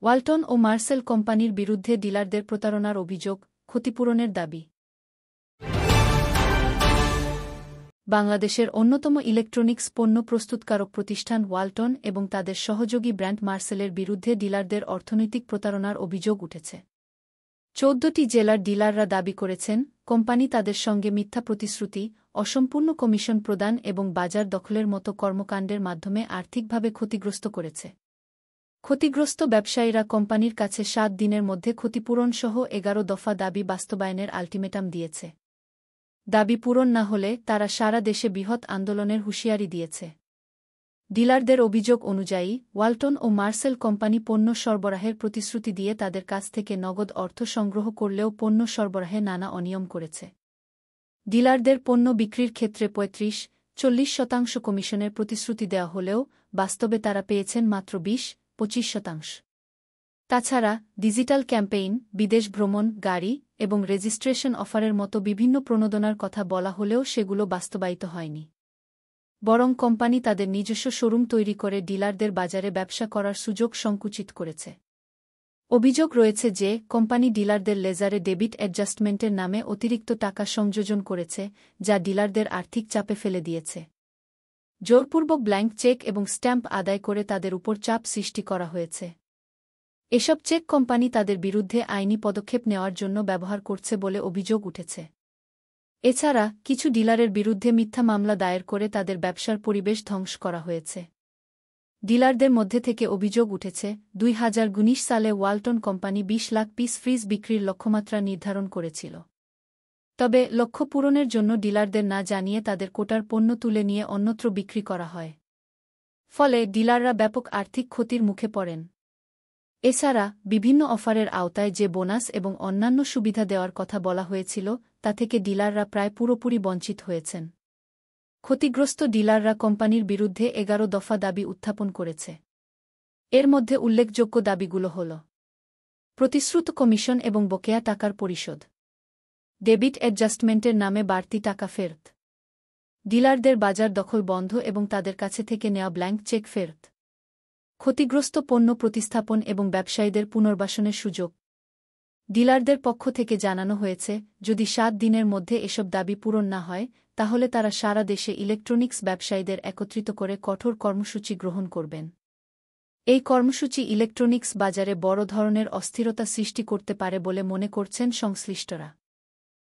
ওয়ালটন ও Marcel কোম্পানির বিরুদ্ধে ডিলারদের প্রতারণার অভিযোগ, ক্ষতিপূরণের দাবি। বাংলাদেশের অন্যতম ইলেকট্রনিক্স পণ্য প্রস্তুতকারক প্রতিষ্ঠান ওয়ালটন এবং তাদের সহযোগী ব্র্যান্ড মার্সেলের বিরুদ্ধে ডিলারদের অর্থনৈতিক প্রতারণার অভিযোগ উঠেছে। ১৪টি জেলার ডিলাররা দাবি করেছেন, কোম্পানি তাদের সঙ্গে মিথ্যা প্রতিশ্রুতি, অসম্পূর্ণ কমিশন প্রদান এবং বাজার দখলের মতো কর্মকাণ্ডের মাধ্যমে আর্থিকভাবে ক্ষতিগ্রস্ত করেছে। ক্ষতিগ্রস্ত ব্যবসায়ীরা কোম্পানির কাছে ৭ দিনের মধ্যে ক্ষতিপূরণসহ ১১ দফা দাবি বাস্তবায়নের আলটিমেটাম দিয়েছে। দাবি পূরণ না হলে তারা সারা দেশে বৃহৎ আন্দোলনের হুঁশিয়ারি দিয়েছে। ডিলারদের অভিযোগ অনুযায়ী, ওয়ালটন ও মার্সেল কোম্পানি পণ্য সরবরাহের প্রতিশ্রুতি দিয়ে তাদের কাছ থেকে নগদ অর্থ সংগ্রহ করলেও পণ্য সরবরাহে নানা অনিয়ম করেছে। ডিলারদের পণ্য বিক্রির ক্ষেত্রে ৩৫-৪০% কমিশনের প্রতিশ্রুতি দেওয়া হলেও বাস্তবে তারা পেয়েছেন মাত্র ২০-২৫%। তাছাড়া ডিজিটাল ক্যাম্পেইন, বিদেশ ভ্রমণ, গাড়ি এবং রেজিস্ট্রেশন অফারের মতো বিভিন্ন প্রণোদনার কথা বলা হলেও সেগুলো বাস্তবায়িত হয়নি। বরং কোম্পানি তাদের নিজস্ব শোরুম তৈরি করে ডিলারদের বাজারে ব্যবসা করার সুযোগ সংকুচিত করেছে। অভিযোগ রয়েছে যে, কোম্পানি ডিলারদের লেজারে ডেবিট অ্যাডজাস্টমেন্টের নামে অতিরিক্ত টাকা সংযোজন করেছে, যা ডিলারদের আর্থিক চাপে ফেলে দিয়েছে। জোরপূর্বক ব্ল্যাঙ্ক চেক এবং স্ট্যাম্প আদায় করে তাদের উপর চাপ সৃষ্টি করা হয়েছে। এসব চেক কোম্পানি তাদের বিরুদ্ধে আইনি পদক্ষেপ নেওয়ার জন্য ব্যবহার করছে বলে অভিযোগ উঠেছে। এছাড়া কিছু ডিলারের বিরুদ্ধে মিথ্যা মামলা দায়ের করে তাদের ব্যবসার পরিবেশ ধ্বংস করা হয়েছে। ডিলারদের মধ্যে থেকে অভিযোগ উঠেছে, ২০১৯ সালে Walton company ২০ lakh piece fridge বিক্রির লক্ষ্যমাত্রা নির্ধারণ করেছিল। তবে লক্ষ্য পূরণের জন্য ডিলারদের না জানিয়ে তাদের কোটার পণ্য তুলে নিয়ে অন্যত্র বিক্রি করা হয়। ফলে ডিলাররা ব্যাপক আর্থিক ক্ষতির মুখে পড়েন। এছাড়া বিভিন্ন অফারের আওতায় যে বোনাস এবং অন্যান্য সুবিধা দেওয়ার কথা বলা হয়েছিল, তা থেকে ডিলাররা প্রায় পুরোপুরি বঞ্চিত হয়েছেন। ক্ষতিগ্রস্ত ডিলাররা কোম্পানির বিরুদ্ধে ১১ দফা দাবি উত্থাপন করেছে। এর মধ্যে উল্লেখযোগ্য দাবিগুলো হল: প্রতিশ্রুত কমিশন এবং বকেয়া টাকার পরিশোধ, ডেবিট অ্যাডজাস্টমেন্টের নামে বাড়তি টাকা ফেরত, ডিলারদের বাজার দখল বন্ধ এবং তাদের কাছে থেকে নেওয়া ব্ল্যাঙ্ক চেক ফেরত, ক্ষতিগ্রস্ত পণ্য প্রতিস্থাপন এবং ব্যবসায়ীদের পুনর্বাসনের সুযোগ। ডিলারদের পক্ষ থেকে জানানো হয়েছে, যদি ৭ দিনের মধ্যে এসব দাবি পূরণ না হয়, তাহলে তারা সারা দেশে ইলেকট্রনিক্স ব্যবসায়ীদের একত্রিত করে কঠোর কর্মসূচি গ্রহণ করবেন। এই কর্মসূচি ইলেকট্রনিক্স বাজারে বড় ধরনের অস্থিরতা সৃষ্টি করতে পারে বলে মনে করছেন সংশ্লিষ্টরা।